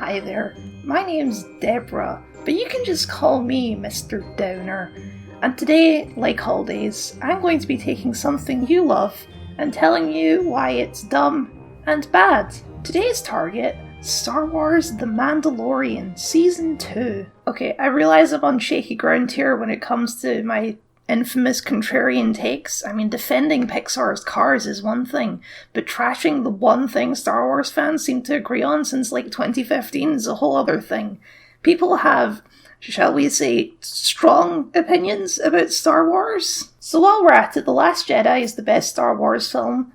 Hi there, my name's Deborah, but you can just call me Mr. Downer. And today, like always, I'm going to be taking something you love and telling you why it's dumb and bad. Today's target, Star Wars The Mandalorian Season 2. Okay, I realise I'm on shaky ground here when it comes to my infamous contrarian takes. I mean, defending Pixar's Cars is one thing, but trashing the one thing Star Wars fans seem to agree on since like 2015 is a whole other thing. People have, shall we say, strong opinions about Star Wars. So while we're at it, The Last Jedi is the best Star Wars film.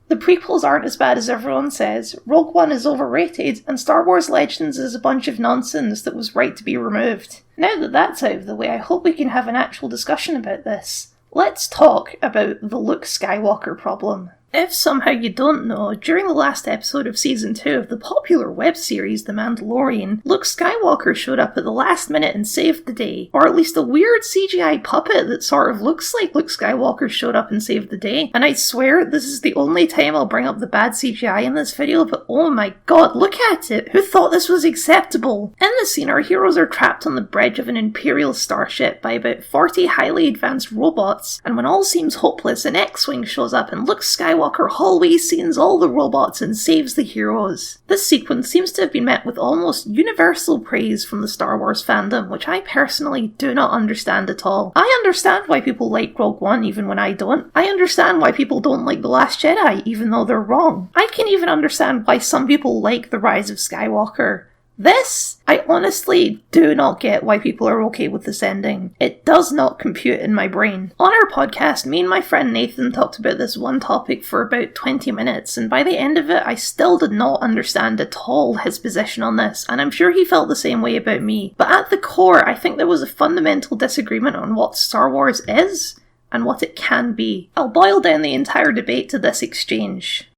The prequels aren't as bad as everyone says, Rogue One is overrated, and Star Wars Legends is a bunch of nonsense that was right to be removed. Now that that's out of the way, I hope we can have an actual discussion about this. Let's talk about the Luke Skywalker problem. If somehow you don't know, during the last episode of Season 2 of the popular web series The Mandalorian, Luke Skywalker showed up at the last minute and saved the day. Or at least a weird CGI puppet that sort of looks like Luke Skywalker showed up and saved the day. And I swear this is the only time I'll bring up the bad CGI in this video, but oh my god, look at it! Who thought this was acceptable? In the scene, our heroes are trapped on the bridge of an Imperial starship by about 40 highly advanced robots, and when all seems hopeless, an X-Wing shows up and Luke Skywalker hallway scenes all the robots and saves the heroes. This sequence seems to have been met with almost universal praise from the Star Wars fandom, which I personally do not understand at all. I understand why people like Rogue One even when I don't. I understand why people don't like The Last Jedi even though they're wrong. I can even understand why some people like The Rise of Skywalker. This, I honestly do not get why people are okay with this ending. It does not compute in my brain. On our podcast, me and my friend Nathan talked about this one topic for about 20 minutes, and by the end of it, I still did not understand at all his position on this, and I'm sure he felt the same way about me. But at the core, I think there was a fundamental disagreement on what Star Wars is, and what it can be. I'll boil down the entire debate to this exchange.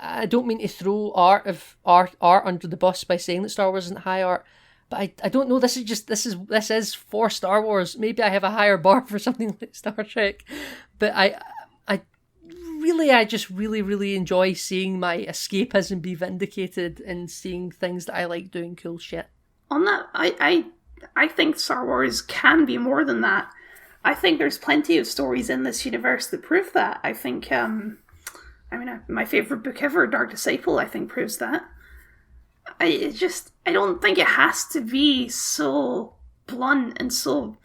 I don't mean to throw art under the bus by saying that Star Wars isn't high art, but I don't know. This is for Star Wars. Maybe I have a higher bar for something like Star Trek, but I just really enjoy seeing my escapism be vindicated and seeing things that I like doing cool shit. On that, I think Star Wars can be more than that. I think there's plenty of stories in this universe that prove that. I think my favourite book ever, Dark Disciple, I think proves that. I don't think it has to be so blunt and so,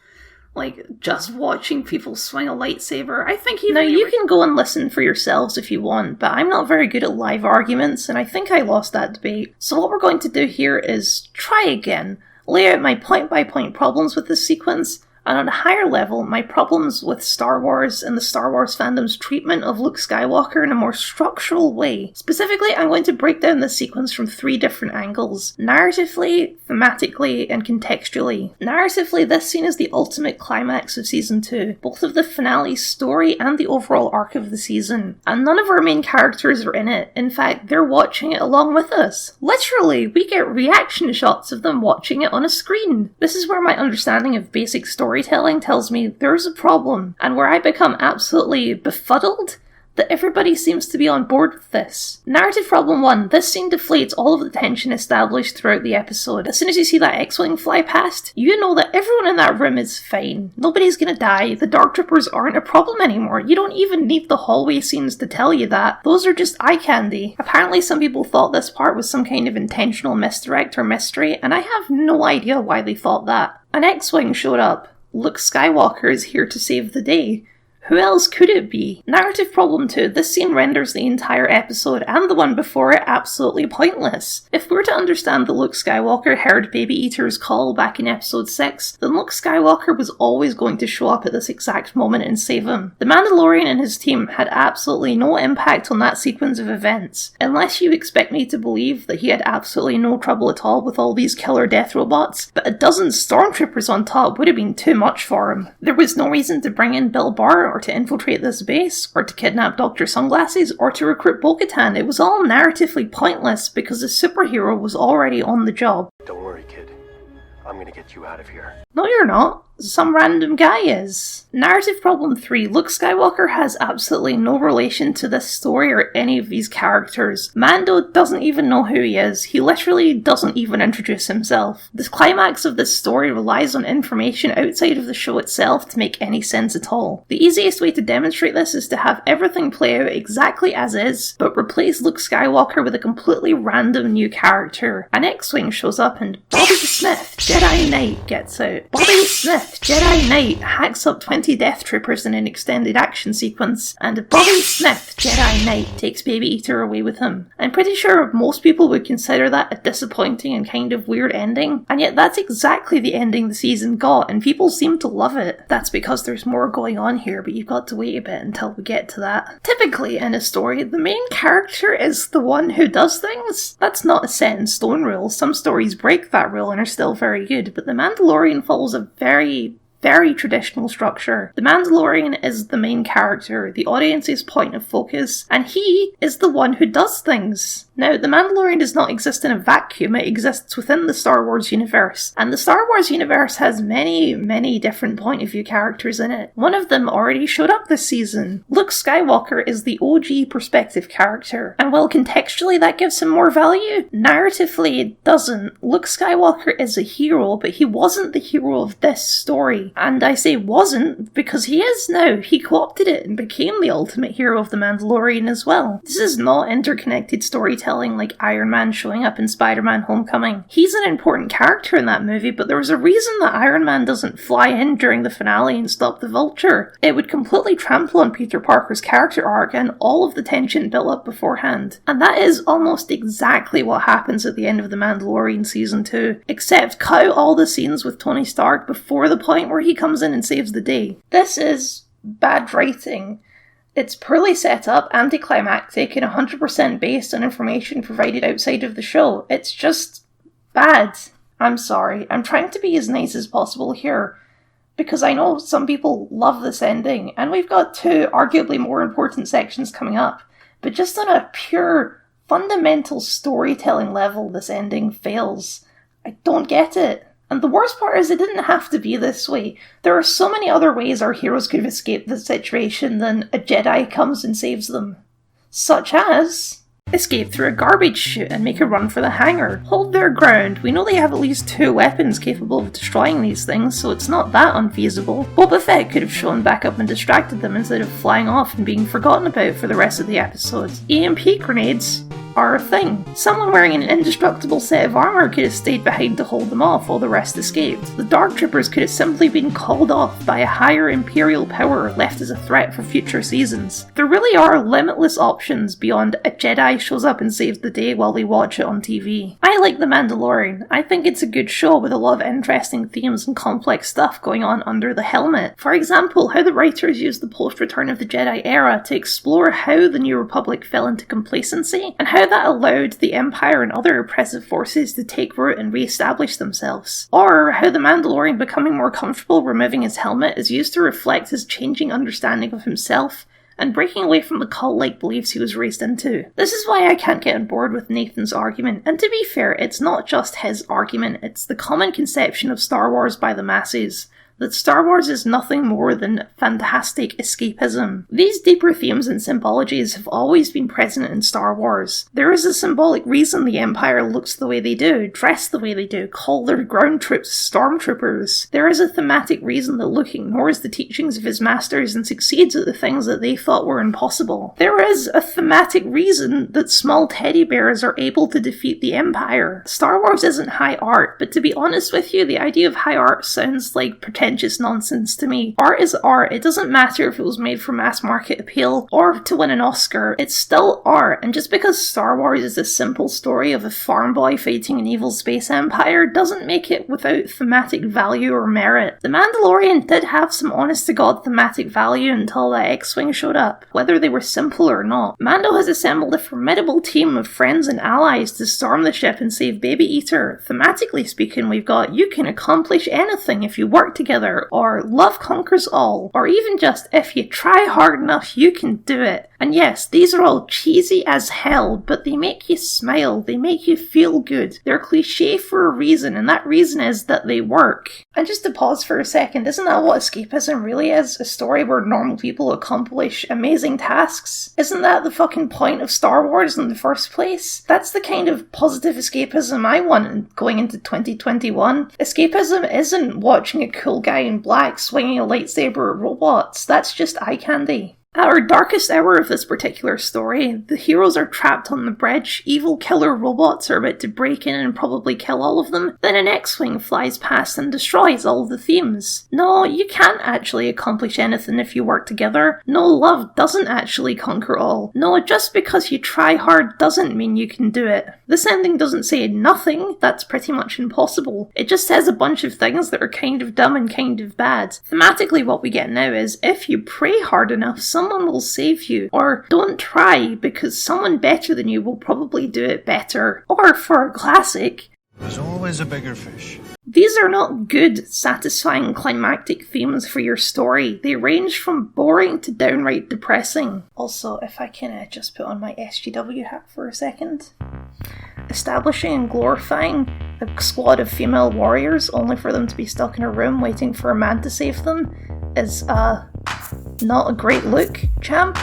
just watching people swing a lightsaber. I think even... Now, you can go and listen for yourselves if you want, but I'm not very good at live arguments, and I think I lost that debate. So what we're going to do here is try again, lay out my point-by-point problems with this sequence, and on a higher level, my problems with Star Wars and the Star Wars fandom's treatment of Luke Skywalker in a more structural way. Specifically, I'm going to break down this sequence from 3 different angles: narratively, thematically, and contextually. Narratively, this scene is the ultimate climax of Season 2, both of the finale's story and the overall arc of the season. And none of our main characters are in it. In fact, they're watching it along with us. Literally, we get reaction shots of them watching it on a screen. This is where my understanding of basic storytelling tells me there's a problem, and where I become absolutely befuddled that everybody seems to be on board with this. Narrative problem 1, this scene deflates all of the tension established throughout the episode. As soon as you see that X-Wing fly past, you know that everyone in that room is fine. Nobody's gonna die, the Dark Troopers aren't a problem anymore. You don't even need the hallway scenes to tell you that. Those are just eye candy. Apparently some people thought this part was some kind of intentional misdirect or mystery, and I have no idea why they thought that. An X-Wing showed up. Luke Skywalker is here to save the day. Who else could it be? Narrative problem 2, this scene renders the entire episode and the one before it absolutely pointless. If we're to understand that Luke Skywalker heard Baby Eater's call back in episode 6, then Luke Skywalker was always going to show up at this exact moment and save him. The Mandalorian and his team had absolutely no impact on that sequence of events, unless you expect me to believe that he had absolutely no trouble at all with all these killer death robots, but a dozen stormtroopers on top would have been too much for him. There was no reason to bring in Bill Burr or to infiltrate this base, or to kidnap Dr. Sunglasses, or to recruit Bo-Katan. It was all narratively pointless because the superhero was already on the job. Don't worry, kid. I'm gonna get you out of here. No, you're not. some random guy is. Narrative problem 3. Luke Skywalker has absolutely no relation to this story or any of these characters. Mando doesn't even know who he is. He literally doesn't even introduce himself. The climax of this story relies on information outside of the show itself to make any sense at all. The easiest way to demonstrate this is to have everything play out exactly as is, but replace Luke Skywalker with a completely random new character. An X-Wing shows up and Bobby Smith, Jedi Knight, gets out. Bobby Smith, Jedi Knight, hacks up 20 Death Troopers in an extended action sequence, and Bobby Smith, Jedi Knight, takes Baby Eater away with him. I'm pretty sure most people would consider that a disappointing and kind of weird ending, and yet that's exactly the ending the season got, and people seem to love it. That's because there's more going on here, but you've got to wait a bit until we get to that. Typically, in a story, the main character is the one who does things. That's not a set in stone rule. Some stories break that rule and are still very good, but The Mandalorian follows a very traditional structure. The Mandalorian is the main character, the audience's point of focus, and he is the one who does things. Now, The Mandalorian does not exist in a vacuum, it exists within the Star Wars universe, and the Star Wars universe has many different point of view characters in it. One of them already showed up this season. Luke Skywalker is the OG perspective character, and while contextually that gives him more value, narratively it doesn't. Luke Skywalker is a hero, but he wasn't the hero of this story. And I say wasn't because he is now. He co-opted it and became the ultimate hero of The Mandalorian as well. This is not interconnected storytelling like Iron Man showing up in Spider-Man Homecoming. He's an important character in that movie, but there was a reason that Iron Man doesn't fly in during the finale and stop the Vulture. It would completely trample on Peter Parker's character arc and all of the tension built up beforehand. And that is almost exactly what happens at the end of The Mandalorian Season 2, except cut out all the scenes with Tony Stark before the point where he comes in and saves the day. This is bad writing. It's poorly set up, anticlimactic, and 100% based on information provided outside of the show. It's just bad. I'm sorry. I'm trying to be as nice as possible here, because I know some people love this ending, and we've got two arguably more important sections coming up. But just on a pure, fundamental storytelling level, this ending fails. I don't get it. And the worst part is it didn't have to be this way. There are so many other ways our heroes could have escaped the situation than a Jedi comes and saves them. Such as escape through a garbage chute and make a run for the hangar. Hold their ground. We know they have at least 2 weapons capable of destroying these things, so it's not that unfeasible. Boba Fett could have shown back up and distracted them instead of flying off and being forgotten about for the rest of the episode. EMP grenades are a thing. Someone wearing an indestructible set of armour could have stayed behind to hold them off while the rest escaped. The Dark Troopers could have simply been called off by a higher Imperial power left as a threat for future seasons. There really are limitless options beyond a Jedi shows up and saves the day while they watch it on TV. I like The Mandalorian. I think it's a good show with a lot of interesting themes and complex stuff going on under the helmet. For example, how the writers used the post-Return of the Jedi era to explore how the New Republic fell into complacency, and how that allowed the Empire and other oppressive forces to take root and re-establish themselves. Or how the Mandalorian becoming more comfortable removing his helmet is used to reflect his changing understanding of himself and breaking away from the cult-like beliefs he was raised into. This is why I can't get on board with Nathan's argument, and to be fair, it's not just his argument, it's the common conception of Star Wars by the masses, that Star Wars is nothing more than fantastic escapism. These deeper themes and symbologies have always been present in Star Wars. There is a symbolic reason the Empire looks the way they do, dress the way they do, call their ground troops stormtroopers. There is a thematic reason that Luke ignores the teachings of his masters and succeeds at the things that they thought were impossible. There is a thematic reason that small teddy bears are able to defeat the Empire. Star Wars isn't high art, but to be honest with you, the idea of high art sounds like pretentious nonsense to me. Art is art. It doesn't matter if it was made for mass market appeal or to win an Oscar. It's still art, and just because Star Wars is a simple story of a farm boy fighting an evil space empire doesn't make it without thematic value or merit. The Mandalorian did have some honest-to-God thematic value until that X-Wing showed up, whether they were simple or not. Mando has assembled a formidable team of friends and allies to storm the ship and save Baby Eater. Thematically speaking, we've got you can accomplish anything if you work together, or love conquers all, or even just if you try hard enough you can do it. And yes, these are all cheesy as hell, but they make you smile, they make you feel good. They're cliche for a reason, and that reason is that they work. And just to pause for a second, isn't that what escapism really is? A story where normal people accomplish amazing tasks? Isn't that the fucking point of Star Wars in the first place? That's the kind of positive escapism I want going into 2021. Escapism isn't watching a cool guy in black swinging a lightsaber at robots. That's just eye candy. At our darkest hour of this particular story, the heroes are trapped on the bridge, evil killer robots are about to break in and probably kill all of them, then an X-Wing flies past and destroys all of the themes. No, you can't actually accomplish anything if you work together. No, love doesn't actually conquer all. No, just because you try hard doesn't mean you can do it. This ending doesn't say nothing, that's pretty much impossible. It just says a bunch of things that are kind of dumb and kind of bad. Thematically what we get now is, if you pray hard enough, someone will save you. Or don't try, because someone better than you will probably do it better. Or for a classic, there's always a bigger fish. These are not good, satisfying climactic themes for your story. They range from boring to downright depressing. Also, if I can just put on my SGW hat for a second. Establishing and glorifying a squad of female warriors only for them to be stuck in a room waiting for a man to save them is, not a great look, champ.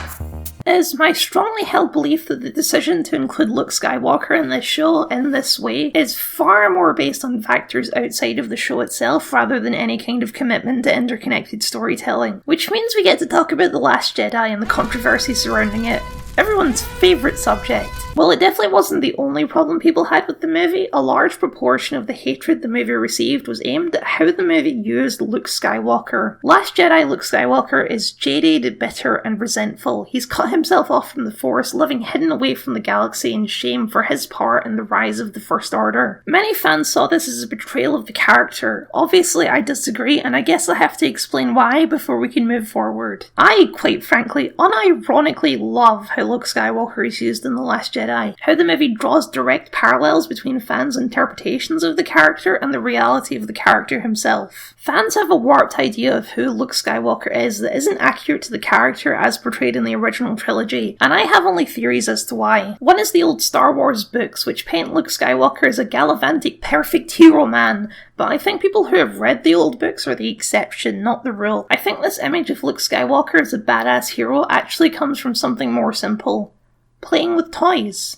It is my strongly held belief that the decision to include Luke Skywalker in this show in this way is far more based on factors outside of the show itself rather than any kind of commitment to interconnected storytelling. Which means we get to talk about The Last Jedi and the controversy surrounding it. Everyone's favourite subject. While it definitely wasn't the only problem people had with the movie, a large proportion of the hatred the movie received was aimed at how the movie used Luke Skywalker. Last Jedi Luke Skywalker is jaded, bitter, and resentful. He's cut himself off from the Force, living hidden away from the galaxy in shame for his part in the rise of the First Order. Many fans saw this as a betrayal of the character. Obviously, I disagree, and I guess I have to explain why before we can move forward. I, quite frankly, unironically love how Luke Skywalker is used in The Last Jedi, how the movie draws direct parallels between fans' interpretations of the character and the reality of the character himself. Fans have a warped idea of who Luke Skywalker is that isn't accurate to the character as portrayed in the original trilogy, and I have only theories as to why. One is the old Star Wars books, which paint Luke Skywalker as a gallivantic, perfect hero man, but I think people who have read the old books are the exception, not the rule. I think this image of Luke Skywalker as a badass hero actually comes from something more simple. Playing with toys.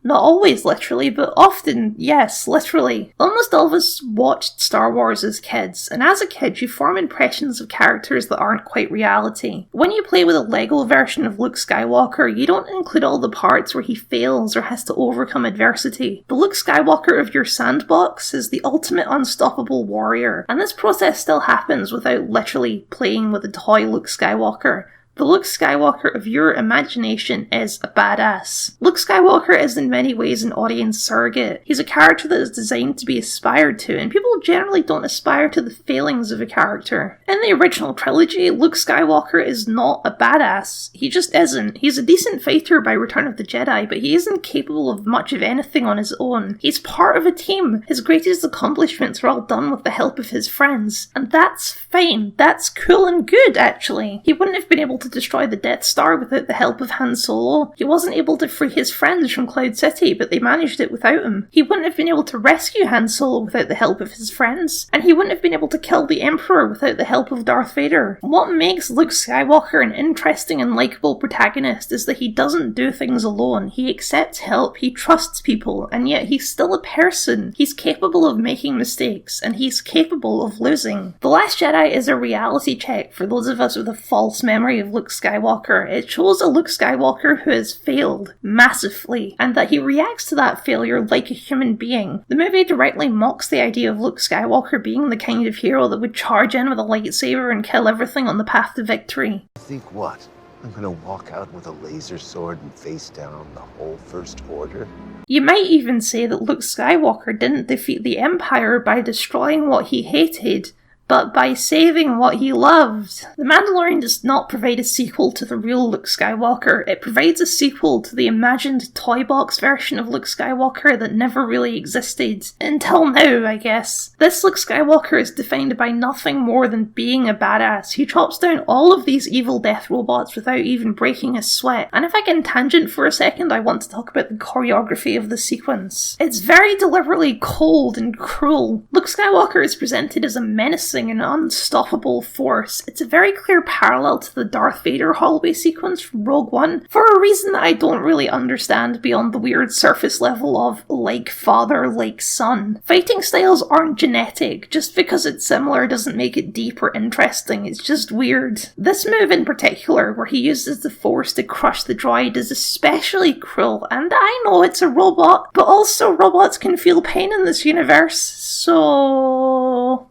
Not always literally, but often, yes, literally. Almost all of us watched Star Wars as kids, and as a kid you form impressions of characters that aren't quite reality. When you play with a Lego version of Luke Skywalker, you don't include all the parts where he fails or has to overcome adversity. The Luke Skywalker of your sandbox is the ultimate unstoppable warrior, and this process still happens without literally playing with a toy Luke Skywalker. The Luke Skywalker of your imagination is a badass. Luke Skywalker is in many ways an audience surrogate. He's a character that is designed to be aspired to, and people generally don't aspire to the failings of a character. In the original trilogy, Luke Skywalker is not a badass. He just isn't. He's a decent fighter by Return of the Jedi, but he isn't capable of much of anything on his own. He's part of a team. His greatest accomplishments were all done with the help of his friends, and that's fine. That's cool and good, actually. He wouldn't have been able to destroy the Death Star without the help of Han Solo. He wasn't able to free his friends from Cloud City, but they managed it without him. He wouldn't have been able to rescue Han Solo without the help of his friends. And he wouldn't have been able to kill the Emperor without the help of Darth Vader. What makes Luke Skywalker an interesting and likeable protagonist is that he doesn't do things alone. He accepts help, he trusts people, and yet he's still a person. He's capable of making mistakes, and he's capable of losing. The Last Jedi is a reality check for those of us with a false memory of Luke Skywalker. It shows a Luke Skywalker who has failed massively, and that he reacts to that failure like a human being. The movie directly mocks the idea of Luke Skywalker being the kind of hero that would charge in with a lightsaber and kill everything on the path to victory. Think what? I'm gonna walk out with a laser sword and face down the whole First Order? You might even say that Luke Skywalker didn't defeat the Empire by destroying what he hated, but by saving what he loved. The Mandalorian does not provide a sequel to the real Luke Skywalker. It provides a sequel to the imagined toy box version of Luke Skywalker that never really existed. Until now, I guess. This Luke Skywalker is defined by nothing more than being a badass. He chops down all of these evil death robots without even breaking a sweat. And if I can tangent for a second, I want to talk about the choreography of the sequence. It's very deliberately cold and cruel. Luke Skywalker is presented as a menacing and unstoppable force. It's a very clear parallel to the Darth Vader hallway sequence from Rogue One, for a reason that I don't really understand beyond the weird surface level of like father, like son. Fighting styles aren't genetic. Just because it's similar doesn't make it deep or interesting. It's just weird. This move in particular, where he uses the force to crush the droid, is especially cruel, and I know it's a robot, but also robots can feel pain in this universe, so...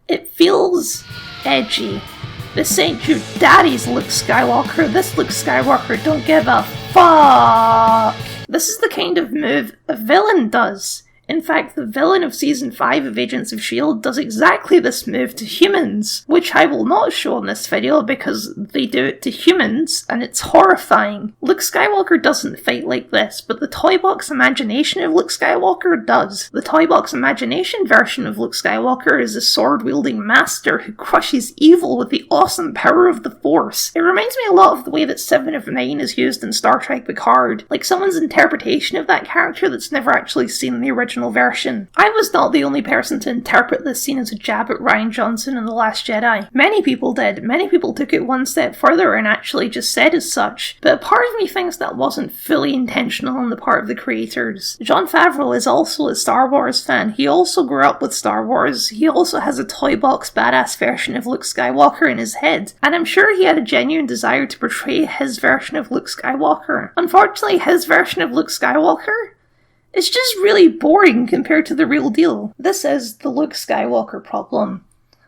It feels edgy. This ain't your daddy's Luke Skywalker. This Luke Skywalker don't give a fuck. This is the kind of move a villain does. In fact, the villain of Season 5 of Agents of S.H.I.E.L.D. does exactly this move to humans, which I will not show in this video because they do it to humans, and it's horrifying. Luke Skywalker doesn't fight like this, but the Toy Box imagination of Luke Skywalker does. The Toy Box imagination version of Luke Skywalker is a sword-wielding master who crushes evil with the awesome power of the Force. It reminds me a lot of the way that 7 of 9 is used in Star Trek Picard, like someone's interpretation of that character that's never actually seen the original version. I was not the only person to interpret this scene as a jab at Rian Johnson in The Last Jedi. Many people did. Many people took it one step further and actually just said as such, but a part of me thinks that wasn't fully intentional on the part of the creators. Jon Favreau is also a Star Wars fan. He also grew up with Star Wars. He also has a toy box badass version of Luke Skywalker in his head, and I'm sure he had a genuine desire to portray his version of Luke Skywalker. Unfortunately, his version of Luke Skywalker? It's just really boring compared to the real deal. This is the Luke Skywalker problem.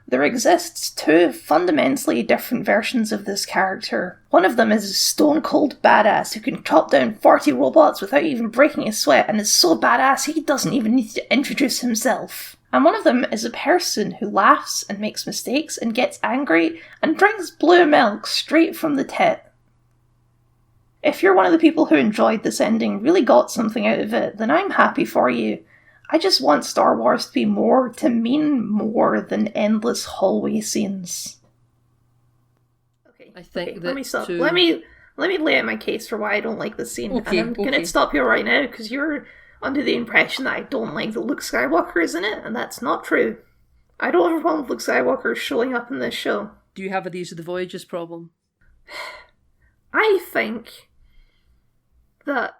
There exists 2 fundamentally different versions of this character. One of them is a stone-cold badass who can chop down 40 robots without even breaking a sweat and is so badass he doesn't even need to introduce himself. And one of them is a person who laughs and makes mistakes and gets angry and drinks blue milk straight from the tit. If you're one of the people who enjoyed this ending, really got something out of it, then I'm happy for you. I just want Star Wars to be more, to mean more than endless hallway scenes. Okay, I think that let me stop. Let me lay out my case for why I don't like this scene. Okay, and I'm going to stop you right now, because you're under the impression that I don't like that Luke Skywalker is in it, and that's not true. I don't have a problem with Luke Skywalker showing up in this show. Do you have a These Are the Voyages problem? I think that